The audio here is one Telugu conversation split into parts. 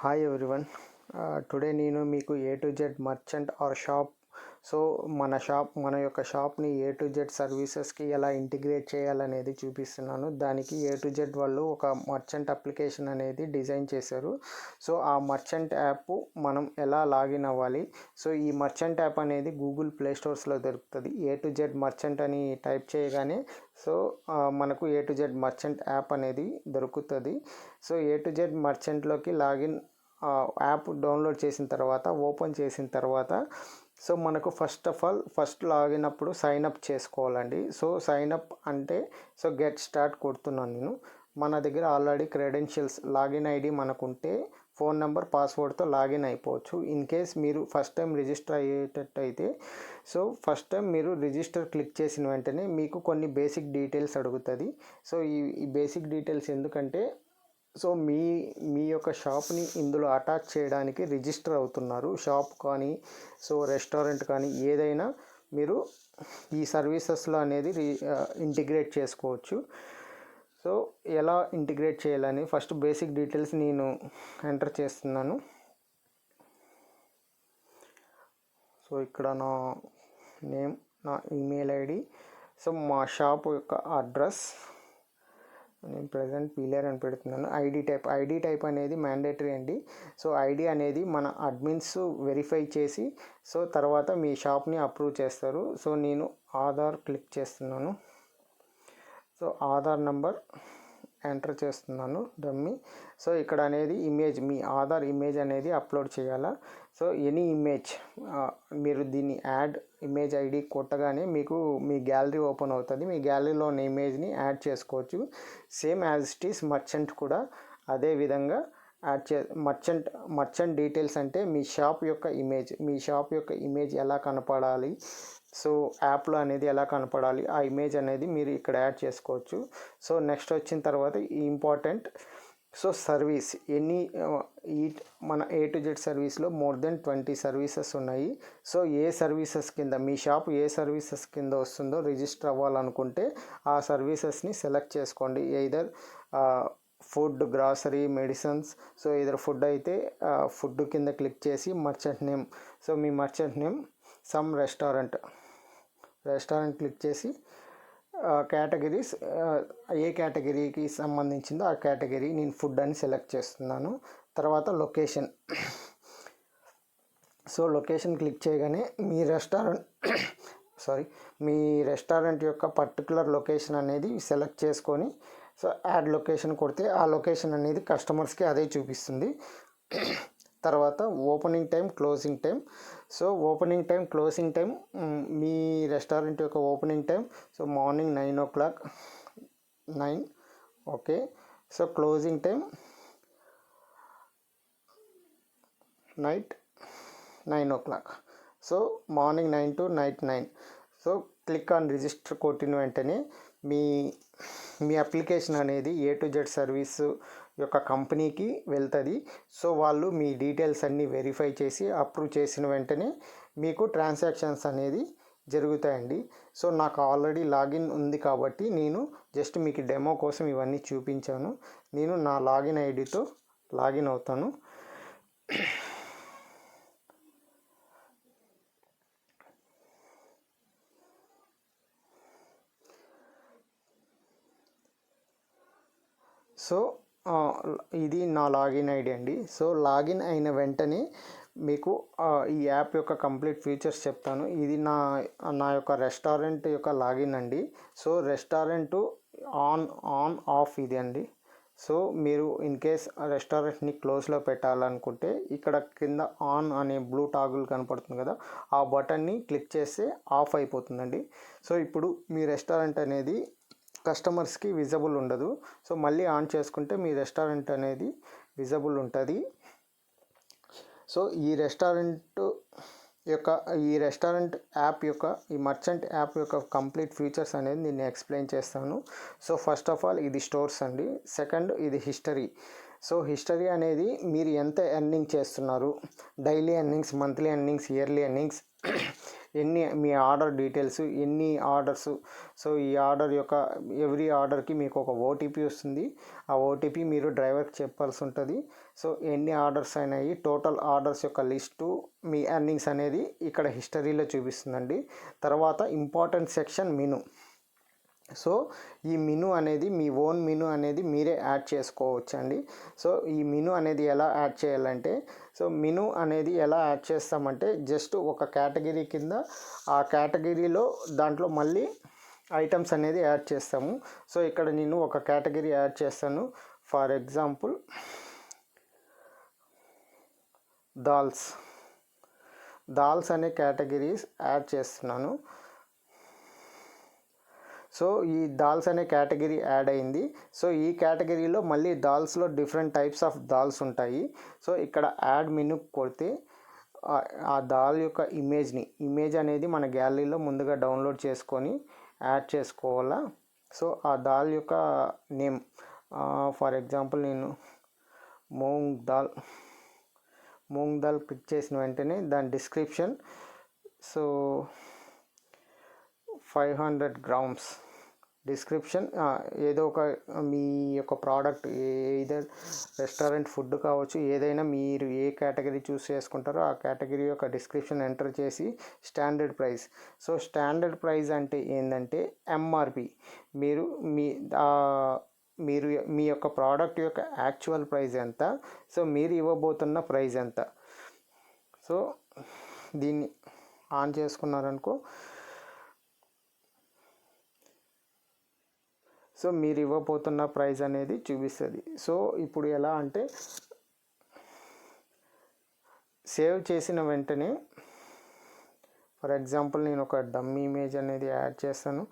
Hi everyone. టుడే నేను మీకు A to Z merchant or shop మన యొక్క షాప్ని ఏ టు జెడ్ సర్వీసెస్కి ఎలా ఇంటిగ్రేట్ చేయాలనేది చూపిస్తున్నాను. దానికి ఏ టు జెడ్ వాళ్ళు ఒక మర్చెంట్ అప్లికేషన్ అనేది డిజైన్ చేశారు. సో ఆ మర్చెంట్ యాప్ మనం ఎలా లాగిన్ అవ్వాలి. సో ఈ మర్చెంట్ యాప్ అనేది గూగుల్ ప్లే స్టోర్స్లో దొరుకుతుంది. ఏ టు జెడ్ మర్చెంట్ అని టైప్ చేయగానే మనకు A to Z merchant app అనేది దొరుకుతుంది. సో ఏ టు జెడ్ మర్చెంట్లోకి లాగిన్ యాప్ డౌన్లోడ్ చేసిన తర్వాత ఓపెన్ చేసిన తర్వాత మనకు ఫస్ట్ లాగిన్ అప్పుడు సైన్ అప్ చేసుకోవాలండి. సో సైన్ అప్ అంటే గెట్ స్టార్ట్ కొడుతున్నాను నేను. మన దగ్గర ఆల్రెడీ క్రెడెన్షియల్స్ లాగిన్ ఐడి మనకుంటే ఫోన్ నెంబర్ పాస్వర్డ్తో లాగిన్ అయిపోవచ్చు. ఇన్ కేస్ మీరు ఫస్ట్ టైం రిజిస్టర్ అయ్యేటట్టయితే ఫస్ట్ టైం మీరు రిజిస్టర్ క్లిక్ చేసిన వెంటనే మీకు కొన్ని బేసిక్ డీటెయిల్స్ అడుగుతుంది. ఈ బేసిక్ డీటెయిల్స్ ఎందుకంటే మీ యొక్క షాప్ని ఇందులో అటాచ్ చేయడానికి రిజిస్టర్ అవుతున్నారు. షాప్ కానీ రెస్టారెంట్ కానీ ఏదైనా మీరు ఈ సర్వీసెస్లో అనేది ఇంటిగ్రేట్ చేసుకోవచ్చు. ఎలా ఇంటిగ్రేట్ చేయాలని ఫస్ట్ బేసిక్ డీటెయిల్స్ నేను ఎంటర్ చేస్తున్నాను. ఇక్కడ నా నేమ్, నా ఈమెయిల్ ఐడి, మా షాప్ యొక్క అడ్రస్, నేను ప్రజెంట్ పీలర్ అని పెడుతున్నాను. ఐడి టైప్ అనేది మ్యాండేటరీ అండి. ఐడి అనేది మన అడ్మిన్స్ వెరిఫై చేసి తర్వాత మీ షాప్ని అప్రూవ్ చేస్తారు. నేను ఆధార్ క్లిక్ చేస్తున్నాను. ఆధార్ నంబర్ ఎంటర్ చేస్తున్నాను డమ్మీ. ఇక్కడ అనేది ఇమేజ్, మీ ఆధార్ ఇమేజ్ అనేది అప్లోడ్ చేయాలా. ఎనీ ఇమేజ్ మీరు దీన్ని యాడ్ ఇమేజ్ ఐడి కొట్టగానే మీకు మీ గ్యాలరీ ఓపెన్ అవుతుంది. మీ గ్యాలరీలో ఉన్న ఇమేజ్ని యాడ్ చేసుకోవచ్చు. Same as it is merchant కూడా అదే విధంగా యాడ్ మర్చెంట్ డీటెయిల్స్ అంటే మీ షాప్ యొక్క ఇమేజ్ ఎలా కనపడాలి, యాప్లో అనేది ఎలా కనపడాలి, ఆ ఇమేజ్ అనేది మీరు ఇక్కడ యాడ్ చేసుకోవచ్చు. నెక్స్ట్ వచ్చిన తర్వాత ఇంపార్టెంట్ సర్వీస్ మన ఏ టు జెడ్ సర్వీస్లో మోర్ దెన్ 20 సర్వీసెస్ ఉన్నాయి. ఏ సర్వీసెస్ కింద మీ షాప్ ఏ సర్వీసెస్ కింద వస్తుందో రిజిస్టర్ అవ్వాలనుకుంటే ఆ సర్వీసెస్ని సెలెక్ట్ చేసుకోండి. Either food, grocery, medicines. Either food అయితే ఫుడ్ కింద క్లిక్ చేసి మర్చెంట్ నేమ్, మీ merchant name some restaurant click చేసి కేటగిరీస్ ఏ కేటగిరీకి సంబంధించిందో ఆ కేటగిరీ నేను ఫుడ్ అని సెలెక్ట్ చేస్తున్నాను. తర్వాత లొకేషన్. లొకేషన్ క్లిక్ చేయగానే మీ రెస్టారెంట్ యొక్క పర్టికులర్ లొకేషన్ అనేది సెలెక్ట్ చేసుకొని యాడ్ లొకేషన్ కొడితే ఆ లొకేషన్ అనేది కస్టమర్స్కి అదే చూపిస్తుంది. తర్వాత opening time, closing time. Closing time మీ రెస్టారెంట్ యొక్క opening time morning 9 o'clock, 9. Okay. Closing time night 9 o'clock. Morning 9 to night 9. Click on register కొట్టిన వెంటనే మీ అప్లికేషన్ అనేది ఏ టు జెడ్ సర్వీస్ యొక్క కంపెనీకి వెళ్తుంది. వాళ్ళు మీ డీటెయిల్స్ అన్నీ వెరిఫై చేసి అప్రూవ్ చేసిన వెంటనే మీకు ట్రాన్సాక్షన్స్ అనేది జరుగుతాయండి. నాకు ఆల్రెడీ లాగిన్ ఉంది కాబట్టి నేను జస్ట్ మీకు డెమో కోసం ఇవన్నీ చూపించాను. నేను నా లాగిన్ ఐడితో లాగిన్ అవుతాను. ఇది నా లాగిన్ ఐడి అండి. లాగిన్ అయిన వెంటనే మీకు ఈ యాప్ యొక్క కంప్లీట్ ఫీచర్స్ చెప్తాను. ఇది నా యొక్క రెస్టారెంట్ యొక్క లాగిన్ అండి. రెస్టారెంట్ ఆన్ ఆఫ్ ఇది అండి. మీరు ఇన్ కేస్ రెస్టారెంట్ని క్లోజ్లో పెట్టాలనుకుంటే ఇక్కడ కింద ఆన్ అనే బ్లూ టాగుల్ కనపడుతుంది కదా, ఆ బటన్ని క్లిక్ చేస్తే ఆఫ్ అయిపోతుందండి. ఇప్పుడు మీ రెస్టారెంట్ అనేది కస్టమర్స్కి విజిబుల్ ఉండదు. మళ్ళీ ఆన్ చేసుకుంటే మీ రెస్టారెంట్ అనేది విజిబుల్ ఉంటుంది. ఈ రెస్టారెంట్ యాప్ యొక్క ఈ మర్చెంట్ యాప్ యొక్క కంప్లీట్ ఫీచర్స్ అనేది నేను ఎక్స్ప్లెయిన్ చేస్తాను. ఫస్ట్ ఆఫ్ ఆల్ ఇది స్టోర్స్ అండి. సెకండ్ ఇది హిస్టరీ. హిస్టరీ అనేది మీరు ఎంత ఎర్నింగ్ చేస్తున్నారు, daily earnings, monthly earnings, yearly earnings, మీ ఆర్డర్ డీటెయిల్స్, ఎన్ని ఆర్డర్స్. సో ఈ ఆర్డర్ యొక్క ఎవ్రీ ఆర్డర్కి మీకు ఒక ఓటీపీ వస్తుంది. ఆ ఓటీపీ మీరు డ్రైవర్కి చెప్పాల్సి ఉంటుంది. సో ఎన్ని ఆర్డర్స్ అయినాయి, టోటల్ ఆర్డర్స్ యొక్క లిస్టు, మీ ఎర్నింగ్స్ అనేది ఇక్కడ హిస్టరీలో చూపిస్తుందండి. తర్వాత ఇంపార్టెంట్ సెక్షన్ మెనూ. సో ఈ మెనూ అనేది మీ ఓన్ మెనూ అనేది మీరే యాడ్ చేసుకోవచ్చండి. సో ఈ మెనూ అనేది ఎలా యాడ్ చేయాలంటే, సో మెనూ అనేది ఎలా యాడ్ చేస్తామంటే జస్ట్ ఒక కేటగిరీ కింద ఆ కేటగిరీలో దాంట్లో మళ్ళీ ఐటమ్స్ అనేది యాడ్ చేస్తాము. సో ఇక్కడ నేను ఒక కేటగిరీ యాడ్ చేస్తాను. ఫర్ ఎగ్జాంపుల్ దాల్స్ అనే కేటగిరీస్ యాడ్ చేస్తున్నాను. సో ఈ దాల్స్ అనే కేటగిరీ యాడ్ అయింది. సో ఈ కేటగిరీలో మళ్ళీ దాల్స్లో డిఫరెంట్ టైప్స్ ఆఫ్ దాల్స్ ఉంటాయి. సో ఇక్కడ యాడ్ మెనూ కొడితే ఆ దాల్ యొక్క ఇమేజ్ అనేది మన గ్యాలరీలో ముందుగా డౌన్లోడ్ చేసుకొని యాడ్ చేసుకోవాలా. సో ఆ దాల్ యొక్క నేమ్, ఫర్ ఎగ్జాంపుల్ నేను మూంగ్ దాల్ క్లిక్ చేసిన వెంటనే దాని డిస్క్రిప్షన్, సో 500 grams డిస్క్రిప్షన్, ఏదో ఒక మీ యొక్క ప్రోడక్ట్, ఏదర్ రెస్టారెంట్ ఫుడ్ కావచ్చు, ఏదైనా మీరు ఏ కేటగిరీ చూస్ చేసుకుంటారో ఆ కేటగిరీ యొక్క డిస్క్రిప్షన్ ఎంటర్ చేసి standard price. So standard price అంటే ఏంటంటే ఎంఆర్పి, మీరు మీ యొక్క ప్రోడక్ట్ యొక్క యాక్చువల్ ప్రైస్ ఎంత, సో మీరు ఇవ్వబోతున్న ప్రైస్ ఎంత. సో దీన్ని ఆన్ చేసుకున్నారనుకో, సో మీరు ఇవ్వబోతున్న ప్రైస్ అనేది చూపిస్తుంది. సో ఇప్పుడు ఎలా అంటే సేవ్ చేసిన వెంటనే, ఫర్ ఎగ్జాంపుల్ నేను ఒక డమ్మీ ఇమేజ్ అనేది యాడ్ చేస్తాను.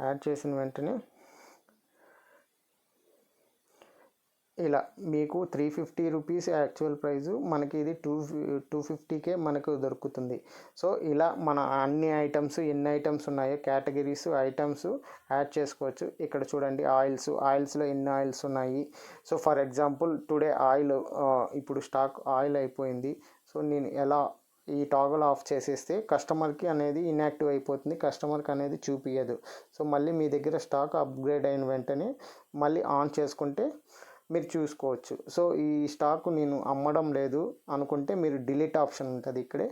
యాడ్ చేసిన వెంటనే ఇలా మీకు 350 రూపీస్ యాక్చువల్ ప్రైజు, మనకి ఇది 250కే మనకు దొరుకుతుంది. సో ఇలా మన అన్ని ఐటమ్స్, ఎన్ని ఐటమ్స్ ఉన్నాయో కేటగిరీస్ ఐటమ్స్ యాడ్ చేసుకోవచ్చు. ఇక్కడ చూడండి ఆయిల్స్లో ఎన్ని ఆయిల్స్ ఉన్నాయి. సో ఫర్ ఎగ్జాంపుల్ టుడే ఇప్పుడు స్టాక్ ఆయిల్ అయిపోయింది. సో నేను ఎలా ఈ టాగల్ ఆఫ్ చేసేస్తే కస్టమర్కి అనేది ఇన్యాక్టివ్ అయిపోతుంది, కస్టమర్కి అనేది చూపించదు. సో మళ్ళీ మీ దగ్గర స్టాక్ అప్గ్రేడ్ అయిన వెంటనే మళ్ళీ ఆన్ చేసుకుంటే మీరు చూసుకోవచ్చు. సో ఈ స్టాక్ నేను అమ్మడం లేదు అనుకుంటే మీరు డిలీట్ ఆప్షన్ ఉంటుంది ఇక్కడే,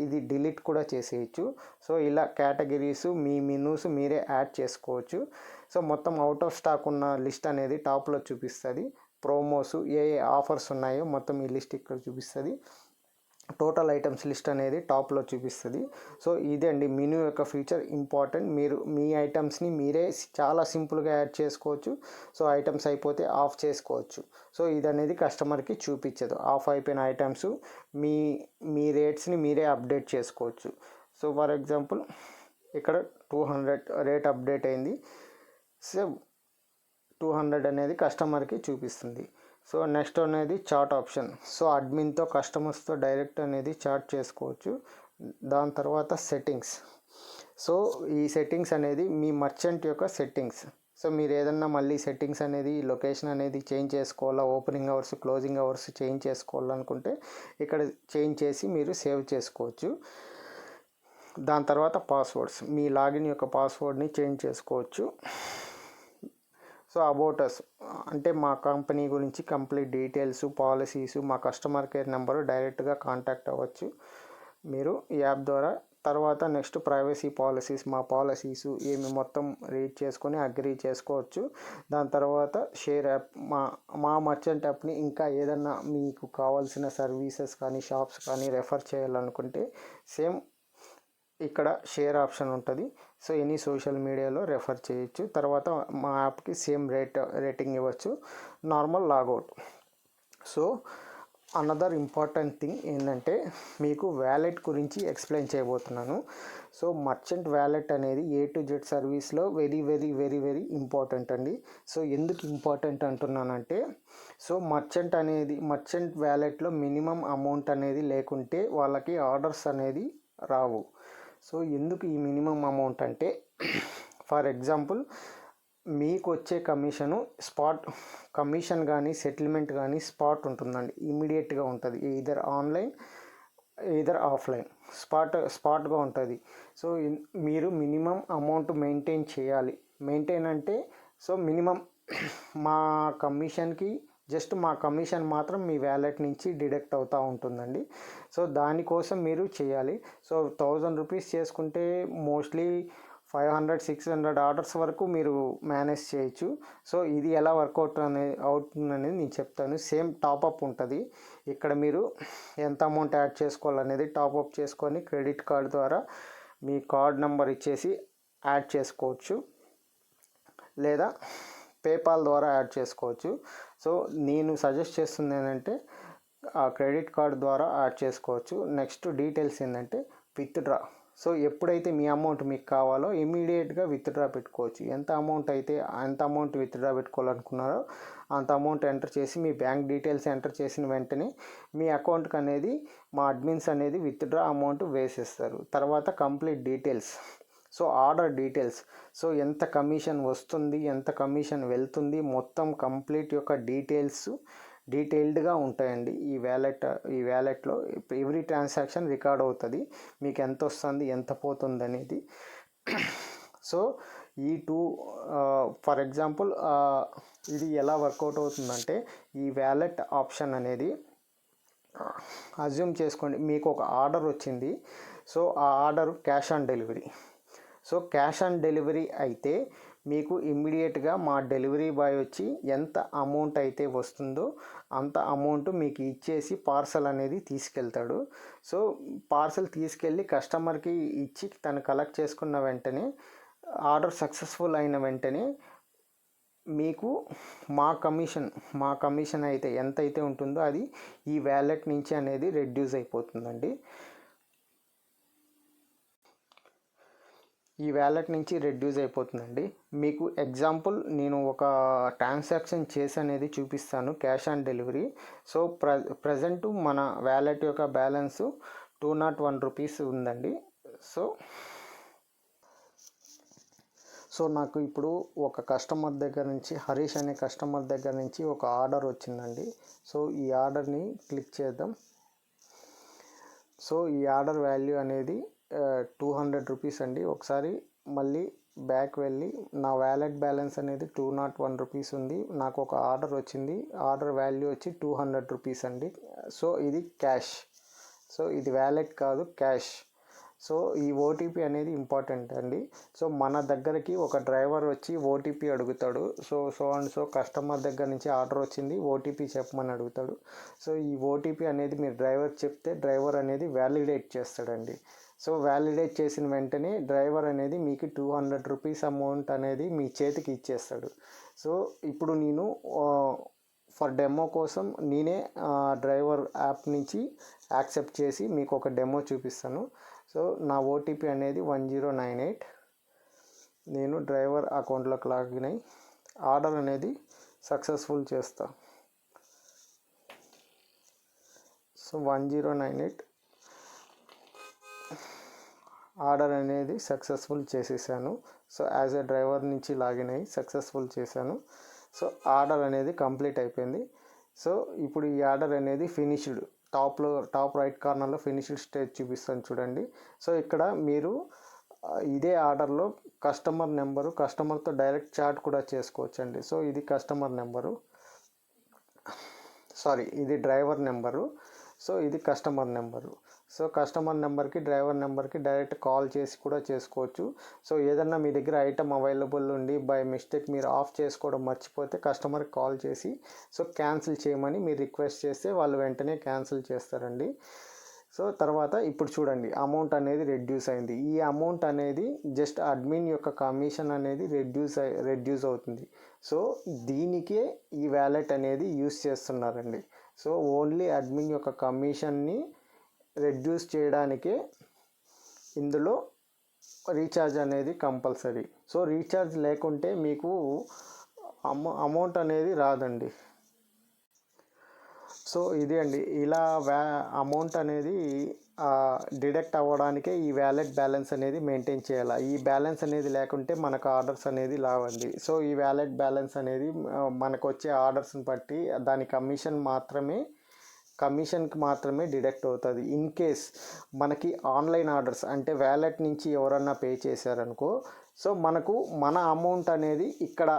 ఇది డిలీట్ కూడా చేసేయచ్చు. సో ఇలా కేటగిరీస్, మీ మెనూస్ మీరే యాడ్ చేసుకోవచ్చు. సో మొత్తం అవుట్ ఆఫ్ స్టాక్ ఉన్న లిస్ట్ అనేది టాప్లో చూపిస్తుంది. ప్రోమోస్, ఏ ఆఫర్స్ ఉన్నాయో మొత్తం ఈ లిస్ట్ ఇక్కడ చూపిస్తుంది. టోటల్ ఐటమ్స్ లిస్ట్ అనేది టాప్లో చూపిస్తుంది. సో ఇదే అండి మెనూ యొక్క ఫీచర్ ఇంపార్టెంట్. మీరు మీ ఐటమ్స్ని మీరే చాలా సింపుల్గా యాడ్ చేసుకోవచ్చు. సో ఐటమ్స్ అయిపోతే ఆఫ్ చేసుకోవచ్చు. సో ఇది అనేది కస్టమర్కి చూపించదు. ఆఫ్ అయిపోయిన ఐటమ్స్ మీ రేట్స్ని మీరే అప్డేట్ చేసుకోవచ్చు. సో ఫర్ ఎగ్జాంపుల్ ఇక్కడ 200 రేట్ అప్డేట్ అయింది. సో 200 అనేది కస్టమర్కి చూపిస్తుంది. సో నెక్స్ట్ అనేది చాట్ ఆప్షన్. సో అడ్మిన్తో కస్టమర్స్తో డైరెక్ట్ అనేది చాట్ చేసుకోవచ్చు. దాని తర్వాత సెట్టింగ్స్. సో ఈ సెట్టింగ్స్ అనేది మీ మర్చెంట్ యొక్క సెట్టింగ్స్. సో మీరు ఏదన్నా మళ్ళీ సెట్టింగ్స్ అనేది లొకేషన్ అనేది చేంజ్ చేసుకోవాలా, opening hours, closing hours change చేసుకోవాలనుకుంటే ఇక్కడ చేంజ్ చేసి మీరు సేవ్ చేసుకోవచ్చు. దాని తర్వాత పాస్వర్డ్స్, మీ లాగిన్ యొక్క పాస్వర్డ్ని చేంజ్ చేసుకోవచ్చు. సో అబౌట్ అస్ అంటే మా కంపెనీ గురించి కంప్లీట్ డీటెయిల్స్, పాలసీస్, మా కస్టమర్ కేర్ నెంబరు డైరెక్ట్గా కాంటాక్ట్ అవ్వచ్చు మీరు ఈ యాప్ ద్వారా. తర్వాత నెక్స్ట్ ప్రైవసీ పాలసీస్, మా పాలసీస్ ఏమి మొత్తం రీడ్ చేసుకొని అగ్రీ చేసుకోవచ్చు. దాని తర్వాత షేర్ యాప్, మా మర్చెంట్ యాప్ని ఇంకా ఏదన్నా మీకు కావాల్సిన సర్వీసెస్ కానీ షాప్స్ కానీ రెఫర్ చేయాలనుకుంటే సేమ్ ఇక్కడ షేర్ ఆప్షన్ ఉంటుంది. సో ఎనీ సోషల్ మీడియాలో రెఫర్ చేయొచ్చు. తర్వాత మా యాప్కి సేమ్ రేటింగ్ ఇవ్వచ్చు. Normal logout. So another important thing ఏంటంటే మీకు వ్యాలెట్ గురించి ఎక్స్ప్లెయిన్ చేయబోతున్నాను. సో మర్చెంట్ వ్యాలెట్ అనేది A to Z సర్వీస్లో very very very very important అండి. సో ఎందుకు ఇంపార్టెంట్ అంటున్నానంటే, సో మర్చెంట్ వ్యాలెట్లో మినిమం అమౌంట్ అనేది లేకుంటే వాళ్ళకి ఆర్డర్స్ అనేది రావు. సో ఎందుకు ఈ మినిమం అమౌంట్ అంటే, ఫర్ ఎగ్జాంపుల్ మీకు వచ్చే కమిషన్ కానీ సెటిల్మెంట్ కానీ స్పాట్ ఉంటుందండి, ఇమీడియట్గా ఉంటుంది. ఈదర్ ఆన్లైన్ ఈదర్ ఆఫ్లైన్ స్పాట్గా ఉంటుంది. సో మీరు మినిమం అమౌంట్ మెయింటైన్ చేయాలి. మెయింటైన్ అంటే సో మినిమం మా కమిషన్కి జస్ట్ మా కమిషన్ మాత్రం మీ వ్యాలెట్ నుంచి డిడక్ట్ అవుతూ ఉంటుందండి. సో దానికోసం మీరు చేయాలి. సో 1000 రూపీస్ చేసుకుంటే మోస్ట్లీ 500-600 ఆర్డర్స్ వరకు మీరు మేనేజ్ చేయొచ్చు. సో ఇది ఎలా వర్కౌట్ అవుతుందనేది నేను చెప్తాను. సేమ్ టాపప్ ఉంటుంది. ఇక్కడ మీరు ఎంత అమౌంట్ యాడ్ చేసుకోవాలనేది టాపప్ చేసుకొని క్రెడిట్ కార్డ్ ద్వారా మీ కార్డ్ నెంబర్ ఇచ్చేసి యాడ్ చేసుకోవచ్చు, లేదా పేపాల్ ద్వారా యాడ్ చేసుకోవచ్చు. సో నేను సజెస్ట్ చేస్తుంది ఏంటంటే ఆ క్రెడిట్ కార్డ్ ద్వారా యాడ్ చేసుకోవచ్చు. నెక్స్ట్ డీటెయిల్స్ ఏంటంటే విత్డ్రా. సో ఎప్పుడైతే మీ అమౌంట్ మీకు కావాలో ఇమీడియట్గా విత్డ్రా పెట్టుకోవచ్చు. ఎంత అమౌంట్ విత్డ్రా పెట్టుకోవాలనుకున్నారో అంత అమౌంట్ ఎంటర్ చేసి మీ బ్యాంక్ డీటెయిల్స్ ఎంటర్ చేసిన వెంటనే మీ అకౌంట్కి అనేది మా అడ్మిన్స్ అనేది విత్డ్రా అమౌంట్ వేసేస్తారు. తర్వాత complete details, so order details, so ఎంత కమిషన్ వస్తుంది, ఎంత కమిషన్ వెళ్తుంది, మొత్తం కంప్లీట్ యొక్క డీటెయిల్డ్గా ఉంటాయండి. ఈ వ్యాలెట్లో ఎవ్రీ ట్రాన్సాక్షన్ రికార్డ్ అవుతుంది. మీకు ఎంత వస్తుంది, ఎంత పోతుంది అనేది. సో ఈ ఫర్ ఎగ్జాంపుల్ ఇది ఎలా వర్కౌట్ అవుతుందంటే, ఈ వ్యాలెట్ ఆప్షన్ అనేది అజ్యూమ్ చేసుకోండి మీకు ఒక ఆర్డర్ వచ్చింది. సో ఆ order cash on delivery. So cash on delivery అయితే మీకు ఇమ్మీడియట్గా మా డెలివరీ బాయ్ వచ్చి ఎంత అమౌంట్ అయితే వస్తుందో అంత అమౌంట్ మీకు ఇచ్చేసి పార్సల్ అనేది తీసుకెళ్తాడు. సో పార్సల్ తీసుకెళ్ళి కస్టమర్కి ఇచ్చి తను కలెక్ట్ చేసుకున్న వెంటనే ఆర్డర్ సక్సెస్ఫుల్ అయిన వెంటనే మీకు మా కమిషన్ అయితే ఎంతైతే ఉంటుందో అది ఈ వ్యాలెట్ నుంచి అనేది రెడ్యూస్ అయిపోతుందండి. ఈ వ్యాలెట్ నుంచి రెడ్యూస్ అయిపోతుందండి. మీకు ఎగ్జాంపుల్ నేను ఒక ట్రాన్సాక్షన్ చేసి అనేది చూపిస్తాను cash on delivery. So present మన వ్యాలెట్ యొక్క బ్యాలెన్స్ 201 రూపీస్ ఉందండి. సో నాకు ఇప్పుడు ఒక కస్టమర్ దగ్గర నుంచి, హరీష్ అనే కస్టమర్ దగ్గర నుంచి ఒక ఆర్డర్ వచ్చిందండి. సో ఈ ఆర్డర్ని క్లిక్ చేద్దాం. సో ఈ ఆర్డర్ వాల్యూ అనేది 200 రూపీస్ అండి. ఒకసారి మళ్ళీ బ్యాక్ వెళ్ళి నా వ్యాలెట్ బ్యాలెన్స్ అనేది 201 రూపీస్ ఉంది. నాకు ఒక ఆర్డర్ వచ్చింది. ఆర్డర్ వాల్యూ వచ్చి 200 రూపీస్ అండి. సో ఇది క్యాష్. సో ఇది వ్యాలెట్ కాదు, క్యాష్. సో ఈ ఓటీపీ అనేది ఇంపార్టెంట్ అండి. సో మన దగ్గరికి ఒక డ్రైవర్ వచ్చి ఓటీపీ అడుగుతాడు. సో కస్టమర్ దగ్గర నుంచి ఆర్డర్ వచ్చింది, ఓటీపీ చెప్పమని అడుగుతాడు. సో ఈ ఓటీపీ అనేది మీరు డ్రైవర్ చెప్తే డ్రైవర్ అనేది వ్యాలిడేట్ చేస్తాడండి. సో వ్యాలిడేట్ చేసిన వెంటనే డ్రైవర్ అనేది మీకు 200 రూపీస్ అమౌంట్ అనేది మీ చేతికి ఇచ్చేస్తాడు. సో ఇప్పుడు నేను ఫర్ డెమో కోసం నేనే డ్రైవర్ యాప్ నుంచి యాక్సెప్ట్ చేసి మీకు ఒక డెమో చూపిస్తాను. సో నా ఓటీపీ అనేది 1098. నేను డ్రైవర్ అకౌంట్లోకి లాగిన్ అయ్యి ఆర్డర్ అనేది సక్సెస్ఫుల్ చేస్తా. సో 1098 ఆర్డర్ అనేది సక్సెస్ఫుల్ చేసేసాను. సో యాజ్ ఎ డ్రైవర్ నుంచి లాగిన్ అయ్యి సక్సెస్ఫుల్ చేశాను. సో ఆర్డర్ అనేది కంప్లీట్ అయిపోయింది. సో ఇప్పుడు ఈ ఆర్డర్ అనేది ఫినిష్డ్, టాప్ రైట్ కార్నర్లో ఫినిష్డ్ స్టేజ్ చూపిస్తాను చూడండి. సో ఇక్కడ మీరు ఇదే ఆర్డర్లో కస్టమర్తో డైరెక్ట్ చాట్ కూడా చేసుకోవచ్చండి. సో ఇది ఇది డ్రైవర్ నెంబరు. సో ఇది కస్టమర్ నెంబరు. సో కస్టమర్ నెంబర్కి డ్రైవర్ నెంబర్కి డైరెక్ట్ కాల్ చేసి కూడా చేసుకోవచ్చు. సో ఏదన్నా మీ దగ్గర ఐటమ్ అవైలబుల్ ఉండి బై మిస్టేక్ మీరు ఆఫ్ చేసుకోవడం మర్చిపోతే కస్టమర్కి కాల్ చేసి సో క్యాన్సిల్ చేయమని మీరు రిక్వెస్ట్ చేస్తే వాళ్ళు వెంటనే క్యాన్సిల్ చేస్తారండి. సో తర్వాత ఇప్పుడు చూడండి అమౌంట్ అనేది రెడ్యూస్ అయింది. ఈ అమౌంట్ అనేది జస్ట్ అడ్మిన్ యొక్క కమిషన్ అనేది రెడ్యూస్ అవుతుంది. సో దీనికే ఈ వ్యాలెట్ అనేది యూస్ చేస్తున్నారండి. సో ఓన్లీ అడ్మిన్ యొక్క కమిషన్ని రెడ్యూస్ చేయడానికే ఇందులో రీఛార్జ్ అనేది కంపల్సరీ. సో రీఛార్జ్ లేకుంటే మీకు అమౌంట్ అనేది రాదండి. సో ఇది అండి, ఇలా అమౌంట్ అనేది డిడక్ట్ అవ్వడానికే ఈ వ్యాలెట్ బ్యాలెన్స్ అనేది మెయింటైన్ చేయాలి. ఈ బ్యాలెన్స్ అనేది లేకుంటే మనకు ఆర్డర్స్ అనేది రావండి. సో ఈ వ్యాలెట్ బ్యాలెన్స్ అనేది మనకు వచ్చే ఆర్డర్స్ని బట్టి దాని కమిషన్ మాత్రమే కమిషన్కి మాత్రమే డిడక్ట్ అవుతుంది. ఇన్ కేస్ మనకి ఆన్లైన్ ఆర్డర్స్ అంటే వ్యాలెట్ నుంచి ఎవరన్నా పే చేశారనుకో, సో మనకు మన అమౌంట్ అనేది ఇక్కడ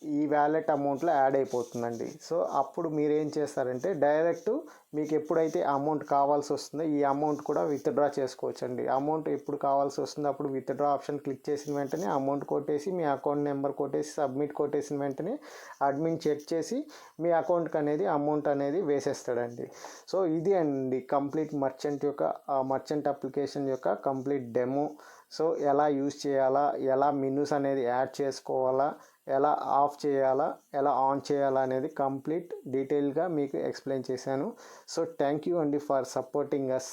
ఈ వ్యాలెట్ అమౌంట్లో యాడ్ అయిపోతుందండి. సో అప్పుడు మీరు ఏం చేస్తారంటే డైరెక్ట్ మీకు ఎప్పుడైతే అమౌంట్ కావాల్సి వస్తుందో ఈ అమౌంట్ కూడా విత్డ్రా చేసుకోవచ్చండి. అమౌంట్ ఎప్పుడు కావాల్సి వస్తుందో అప్పుడు విత్డ్రా ఆప్షన్ క్లిక్ చేసిన వెంటనే అమౌంట్ కొట్టేసి మీ అకౌంట్ నెంబర్ కొట్టేసి సబ్మిట్ కొట్టేసిన వెంటనే అడ్మిన్ చెక్ చేసి మీ అకౌంట్కి అనేది అమౌంట్ అనేది వేసేస్తాడండి. సో ఇది అండి కంప్లీట్ మర్చెంట్ అప్లికేషన్ యొక్క కంప్లీట్ డెమో. సో ఎలా యూజ్ చేయాలా, ఎలా మెనూస్ అనేది యాడ్ చేసుకోవాలా, ఎలా ఆఫ్ చేయాలా, ఎలా ఆన్ చేయాలా అనేది కంప్లీట్ డీటెయిల్గా మీకు ఎక్స్ప్లెయిన్ చేశాను. సో థ్యాంక్ యూ అండి ఫర్ సపోర్టింగ్ అస్.